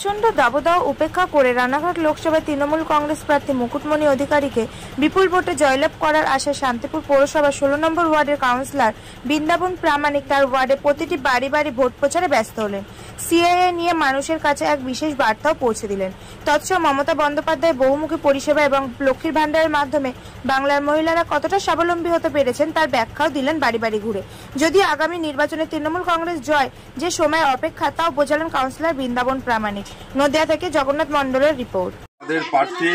প্রচণ্ড দাবদাহ উপেক্ষা করে রানাঘাট লোকসভায় তৃণমূল কংগ্রেস প্রার্থী মুকুটমণি অধিকারীকে বিপুল ভোটে জয়লাভ করার আশায় শান্তিপুর পৌরসভা 16 নম্বর ওয়ার্ডের কাউন্সিলর বৃন্দাবন প্রামাণিক তার ওয়ার্ডে প্রতিটি বাড়ি বাড়ি ভোট প্রচারে ব্যস্ত হলেন। সিএএ নিয়ে মানুষের কাছে এক বিশেষ বার্তাও পৌঁছে দিলেন। তৎসহ মমতা বন্দ্যোপাধ্যায় বহুমুখী পরিষেবা এবং লক্ষ্মীর ভান্ডারের মাধ্যমে বাংলার মহিলারা কতটা স্বাবলম্বী হতে পেরেছেন তার ব্যাখ্যাও দিলেন বাড়ি বাড়ি ঘুরে। যদি আগামী নির্বাচনে তৃণমূল কংগ্রেস জয় যে সময় অপেক্ষা তাও বোঝালেন কাউন্সিলর বৃন্দাবন প্রামাণিক। নদিয়া থেকে জগন্নাথ মণ্ডলের রিপোর্ট। আমাদের প্রার্থী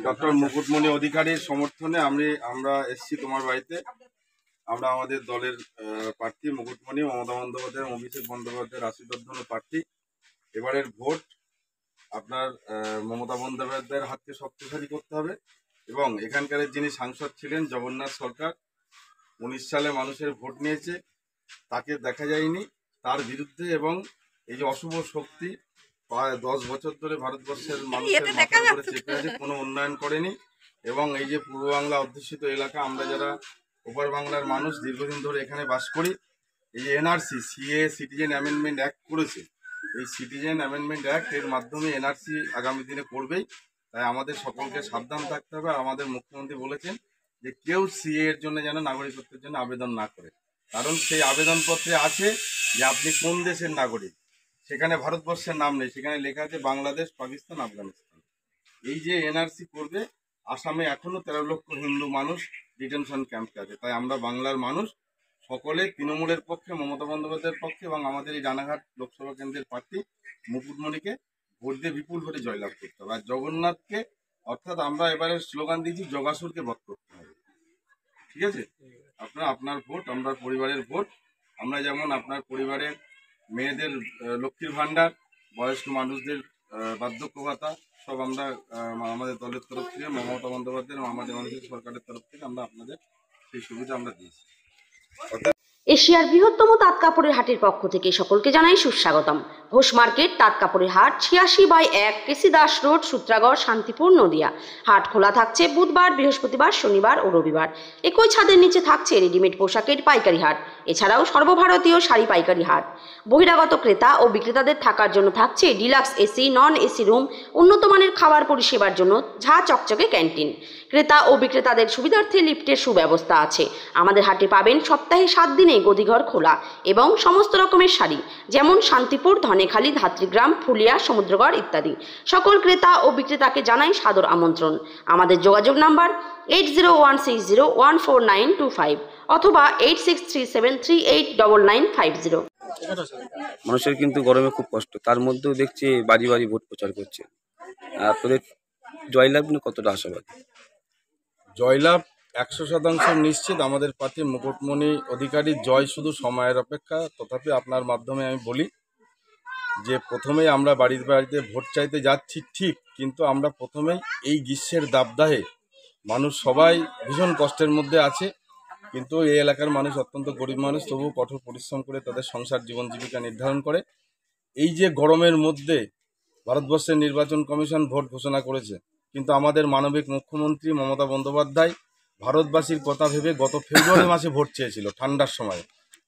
ডক্টর মুকুটমণি অধিকারীর সমর্থনে আমরা এসেছি তোমার বাড়িতে। আমরা আমাদের দলের প্রার্থী মুকুটমণি, মমতা বন্দ্যোপাধ্যায়, অভিষেক বন্দ্যোপাধ্যায়ের আশীর্বাদ প্রার্থী। এবারের ভোট আপনার মমতা বন্দ্যোপাধ্যায়ের হাতকে শক্তিশালী করতে হবে এবং এখানকার যিনি সাংসদ ছিলেন জগন্নাথ সরকার, 19 সালে মানুষের ভোট নিয়েছে, তাকে দেখা যায়নি, তার বিরুদ্ধে এবং এই যে অশুভ শক্তি প্রায় 10 বছর ধরে ভারতবর্ষের মানুষের মাথার উপরে চেপে আছে, কোনো উন্নয়ন করেনি। এবং এই যে পূর্ব বাংলা অধ্যুষিত এলাকা, আমরা যারা ওপার বাংলার মানুষ দীর্ঘদিন ধরে এখানে বাস করি, এই যে NRC CA citizen amendment act করেছে, এই সিটিজেন অ্যামেন্ডমেন্ট অ্যাক্ট এর মাধ্যমে এনআরসি আগামী দিনে করবেই। তাই আমাদের সকলকে সাবধান থাকতে হবে। আর আমাদের মুখ্যমন্ত্রী বলেছেন যে কেউ সিএ এর জন্য যেন নাগরিকত্বের জন্য আবেদন না করে, কারণ সেই আবেদনপত্রে আছে যে আপনি কোন দেশের নাগরিক, সেখানে ভারতবর্ষের নাম নেই, সেখানে লেখা আছে বাংলাদেশ, পাকিস্তান, আফগানিস্তান। এই যে এনআরসি করবে, আসামে এখনো 13 লক্ষ হিন্দু মানুষ ডিটেনশন ক্যাম্পে আছে। তাই আমরা বাংলার মানুষ সকলে তৃণমূলের পক্ষে, মমতা বন্দ্যোপাধ্যায়ের পক্ষে এবং আমাদের এই রানাঘাট লোকসভা কেন্দ্রের প্রার্থী মুকুটমণিকে ভোট দিয়ে বিপুল ভোটে জয়লাভ করতে হবে। আর জগন্নাথকে, অর্থাৎ আমরা এবারে স্লোগান দিয়েছি জগাসুরকে বধ করতে হবে। ঠিক আছে, আপনার ভোট, আমরা পরিবারের ভোট। আমরা যেমন আপনার পরিবারের মেয়েদের লক্ষ্মীর ভান্ডার, বয়স্ক মানুষদের বার্ধক্য ভাতা সব আমরা আমাদের দলের তরফ থেকে, মমতা বন্দ্যোপাধ্যায়, আমাদের সরকারের তরফ থেকে আমরা আপনাদের সেই সুবিধা আমরা দিয়েছি। এশিয়ার বৃহত্তম তাঁত কাপড়ের হাটের পক্ষ থেকে সকলকে জানাই সুস্বাগতম। ঘোষ মার্কেট তাঁত কাপড়ের হাট 86/1 কেসি দাস রোড, সূত্রাগড়, শান্তিপুর, নদিয়া। হাট খোলা থাকছে বুধবার, বৃহস্পতিবার, শনিবার ও রবিবার। একই ছাদের নিচে থাকছে রেডিমেড পোশাকের পাইকারি হাট, এছাড়াও সর্বভারতীয় শাড়ি পাইকারি হাট। বহিরাগত ক্রেতা ও বিক্রেতাদের থাকার জন্য থাকছে deluxe AC, non AC room, উন্নত মানের খাবার পরিষেবার জন্য ঝা চকচকে ক্যান্টিন। ক্রেতা ও বিক্রেতাদের সুবিধার্থে লিফটের সুব্যবস্থা আছে। আমাদের হাটে পাবেন সপ্তাহে 7 দিনে গদিঘর খোলা এবং সমস্ত রকমের শাড়ি, যেমন শান্তিপুর, ধনেখালি, ধাত্রীগ্রাম, ফুলিয়া, সমুদ্রগড় ইত্যাদি। সকল ক্রেতা ও বিক্রেতাকে জানাই সাদর আমন্ত্রণ। আমাদের যোগাযোগ নাম্বার 8016014925 অথবা 8637389950। মানুষের কিন্তু গরমে খুব কষ্ট, তার মধ্যেও দেখছি বাড়ি বাড়ি ভোট প্রচার করছে। আপনাদের জয়লাভ নিয়ে কতটা আশাবাদী? জয়লাভ 100% নিশ্চিত। আমাদের প্রার্থী মুকুটমণি অধিকারী জয় শুধু সময়ের অপেক্ষা। তথাপি আপনার মাধ্যমে আমি বলি যে প্রথমেই আমরা বাড়িতে বাড়িতে ভোট চাইতে যাচ্ছি ঠিক, কিন্তু আমরা প্রথমেই এই গ্রীষ্মের দাবদাহে মানুষ সবাই ভীষণ কষ্টের মধ্যে আছে, কিন্তু এই এলাকার মানুষ অত্যন্ত গরিব মানুষ, তবুও কঠোর পরিশ্রম করে তাদের সংসার জীবন জীবিকা নির্ধারণ করে। এই যে গরমের মধ্যে ভারতবর্ষের নির্বাচন কমিশন ভোট ঘোষণা করেছে, কিন্তু আমাদের মানবিক মুখ্যমন্ত্রী মমতা বন্দ্যোপাধ্যায় ভারতবাসীর কথা ভেবে গত ফেব্রুয়ারি মাসে ভোট চেয়েছিল ঠান্ডার সময়,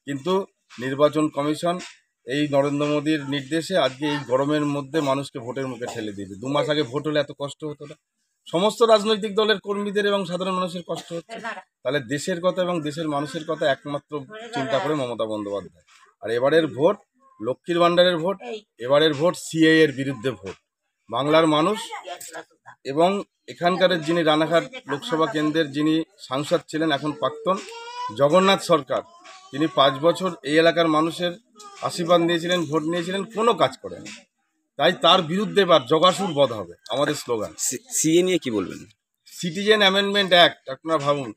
কিন্তু নির্বাচন কমিশন এই নরেন্দ্র মোদীর নির্দেশে আজকে এই গরমের মধ্যে মানুষকে ভোটের মুখে ঠেলে দিয়েছে। 2 মাস আগে ভোট হলে এত কষ্ট হতো না। সমস্ত রাজনৈতিক দলের কর্মীদের এবং সাধারণ মানুষের কষ্ট হচ্ছে, তাহলে দেশের কথা এবং দেশের মানুষের কথা একমাত্র চিন্তা করে মমতা বন্দ্যোপাধ্যায়। আর এবারের ভোট লক্ষ্মীর ভান্ডারের ভোট, এবারের ভোট সিএএ এর বিরুদ্ধে ভোট। বাংলার মানুষ এবং এখানকার যিনি রানাঘাট লোকসভা কেন্দ্রের যিনি সাংসদ ছিলেন, এখন প্রাক্তন, জগন্নাথ সরকার, তিনি 5 বছর এই এলাকার মানুষের আশীর্বাদ নিয়েছিলেন, ভোট নিয়েছিলেন, কোনো কাজ করেন। তাই তার বিরুদ্ধে এবার জগাসুর বধ হবে আমাদের স্লোগান। সিএ নিয়ে কি বলবেন? সিটিজেন অ্যামেন্ডমেন্ট অ্যাক্ট, আপনারা ভাবুন,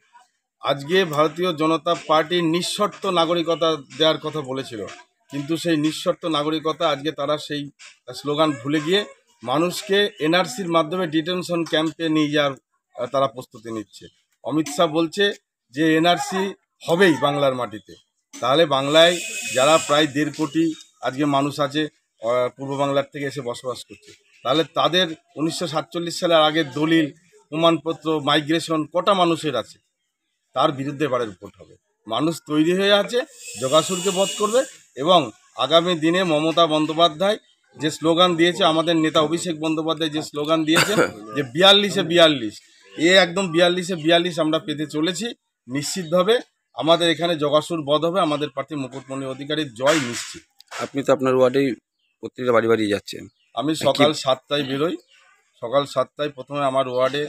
আজকে ভারতীয় জনতা পার্টি নিঃশর্ত নাগরিকতা দেওয়ার কথা বলেছিল, কিন্তু সেই নিঃশর্ত নাগরিকতা আজকে তারা সেই স্লোগান ভুলে গিয়ে মানুষকে এনআরসির মাধ্যমে ডিটেনশন ক্যাম্পে নিয়ে যাওয়ার তারা প্রস্তুতি নিচ্ছে। অমিত শাহ বলছে যে এনআরসি হবেই বাংলার মাটিতে। তাহলে বাংলায় যারা প্রায় 1.5 কোটি আজকে মানুষ আছে পূর্ব বাংলার থেকে এসে বসবাস করছে, তাহলে তাদের 1947 সালের আগের দলিল, প্রমাণপত্র, মাইগ্রেশন কটা মানুষের আছে, তার বিরুদ্ধে এবারের ভোট হবে। মানুষ তৈরি হয়ে আছে, জগাসুরকে বধ করবে এবং আগামী দিনে মমতা বন্দ্যোপাধ্যায় যে স্লোগান দিয়েছে আমাদের নেতা অভিষেক বন্দ্যোপাধ্যায়, যে স্লোগান দিয়েছে যে 42-এ 42, একদম 42-এ 42 আমরা পেতে চলেছি। নিশ্চিতভাবে আমাদের এখানে জগাসুর বধ হবে, আমাদের প্রার্থী মুকুটমণি অধিকারীর জয় নিশ্চিত। আপনি তো আপনার ওয়ার্ডেই প্রত্যেকটা বাড়ি বাড়ি যাচ্ছেন। আমি সকাল 7টায় বেরোই। সকাল 7টায় প্রথমে আমার ওয়ার্ডে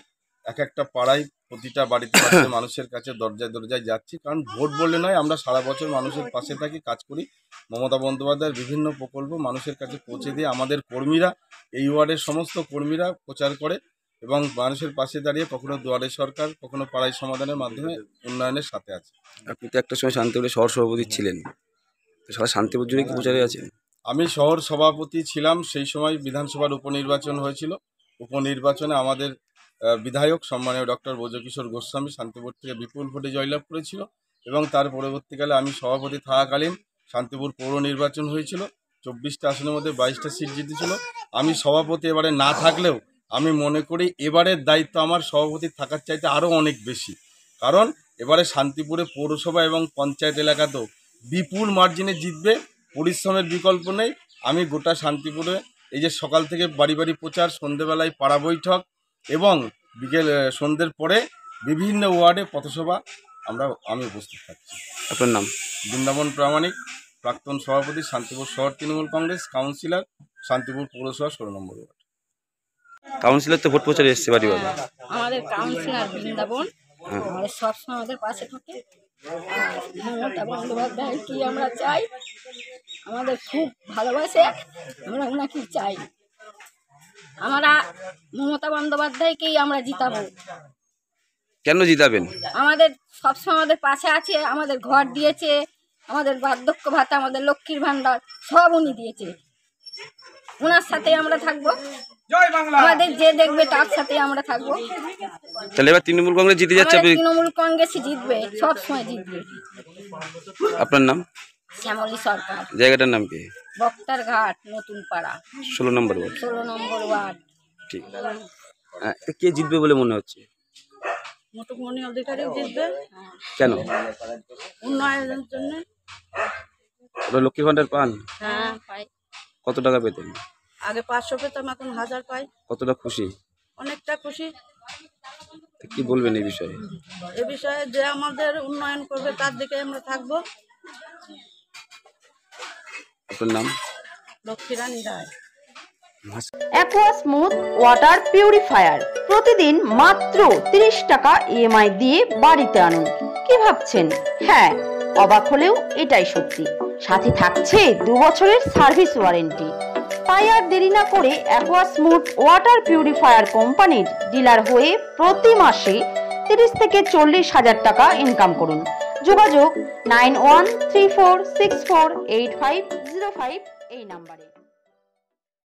একটা পাড়ায় প্রতিটা বাড়িতে মানুষের কাছে দরজায় দরজায় যাচ্ছি, কারণ ভোট বলে নয়, আমরা সারা বছর মানুষের পাশে থাকি, কাজ করি। মমতা বন্দ্যোপাধ্যায়ের বিভিন্ন প্রকল্প মানুষের কাছে পৌঁছে দিয়ে আমাদের কর্মীরা, এই ওয়ার্ডের সমস্ত কর্মীরা প্রচার করে এবং মানুষের পাশে দাঁড়িয়ে কখনো দুয়ারে সরকার, কখনো পাড়ায় সমাধানের মাধ্যমে উন্নয়নের সাথে আছে। আপনি তো একটা সময় শান্তিপুরে শহর সভাপতি ছিলেন, তো সারা শান্তিপুর জুড়ে কি প্রচারে আছেন? আমি শহর সভাপতি ছিলাম, সেই সময় বিধানসভার উপনির্বাচন হয়েছিল। উপনির্বাচনে আমাদের বিধায়ক সম্মানীয় ডক্টর ব্রজকিশোর গোস্বামী শান্তিপুর থেকে বিপুল ভোটে জয়লাভ করেছিল এবং তার পরবর্তীকালে আমি সভাপতি থাকাকালীন শান্তিপুর পৌর নির্বাচন হয়েছিল। 24টা আসনের মধ্যে 22টা সিট জিতেছিল। আমি সভাপতি এবারে না থাকলেও আমি মনে করি এবারের দায়িত্ব আমার সভাপতি থাকার চাইতে আরও অনেক বেশি, কারণ এবারে শান্তিপুরে পৌরসভা এবং পঞ্চায়েত এলাকাতেও বিপুল মার্জিনে জিতবে, পরিশ্রমের বিকল্প নেই। আমি গোটা শান্তিপুরে এই যে সকাল থেকে বাড়ি বাড়ি প্রচার, সন্ধ্যেবেলায় পাড়া বৈঠক এবং সন্ধ্যের পরে বিভিন্ন ওয়ার্ডে পথসভা আমি উপস্থিত থাকছি। আপনার নাম? বৃন্দাবন প্রামাণিক, প্রাক্তন সভাপতি, শান্তিপুর শহর তৃণমূল কংগ্রেস, কাউন্সিলর, শান্তিপুর পৌরসভা 16 নম্বর ওয়ার্ড। কাউন্সিলর তো ভোট প্রচারে এসছে বাড়ি বাড়ি। আমাদের কাউন্সিলর বৃন্দাবন আমাদের সবসময় আমাদের পাশে থাকে। মমতা বন্দ্যোপাধ্যায় কি আমরা চাই, আমাদের খুব ভালোবাসে, আমরা ওনাকে চাই। আমরা মমতা বন্দ্যোপাধ্যায়কেই আমরা জিতাবো। কেন জিতাবেন? আমাদের সবসময় আমাদের পাশে আছে, আমাদের ঘর দিয়েছে, আমাদের বার্ধক্য ভাতা, আমাদের লক্ষ্মীর ভান্ডার সব উনি দিয়েছে। ওনার সাথে আমরা থাকবো, আমাদের যে দেখবে তার সাথে আমরা থাকবো। তাহলে এবার তৃণমূল কংগ্রেস জিতে যাচ্ছে? তৃণমূল কংগ্রেসই জিতবে, সব সময় জিতবে। আপনার নাম? শ্যামলী সরকার। জায়গাটার নাম কি? বক্তার ঘাট, নতুন পাড়া, 16 নম্বর ওয়ার্ড। 16 নম্বর ওয়ার্ড। ঠিক। কে জিতবে বলে মনে হচ্ছে? মুকুটমণি অধিকারী জিতবে। কেন? উন্নয়নের জন্য। ওরা লক্ষ্মী ভান্ডার পান? হ্যাঁ পাই। কত টাকা পেতেন? আগে 500 পেতাম, এখন 1000 পাই। কতটা খুশি? অনেকটা খুশি। কি বলবেন এই বিষয়ে? এ বিষয়ে যে আমাদের উন্নয়ন করবে তার দিকে আমরা থাকবো। আপনার নাম? লক্ষ্মীরানী রায়। অ্যাকোয়া স্মুথ ওয়াটার পিউরিফায়ার প্রতিদিন মাত্র 30 টাকা ইএমআই দিয়ে বাড়িতে আনুন। কি ভাবছেন? হ্যাঁ, অবাক হলেও এটাই সত্যি। সাথে থাকছে 2 বছরের সার্ভিস ওয়ারেন্টি। তাই আর দেরি না করে অ্যাকোয়া স্মুথ ওয়াটার পিউরিফায়ার কোম্পানির ডিলার হয়ে প্রতি মাসে 30 থেকে 40 হাজার টাকা ইনকাম করুন। যোগাযোগ 9134648505 এই নাম্বারে।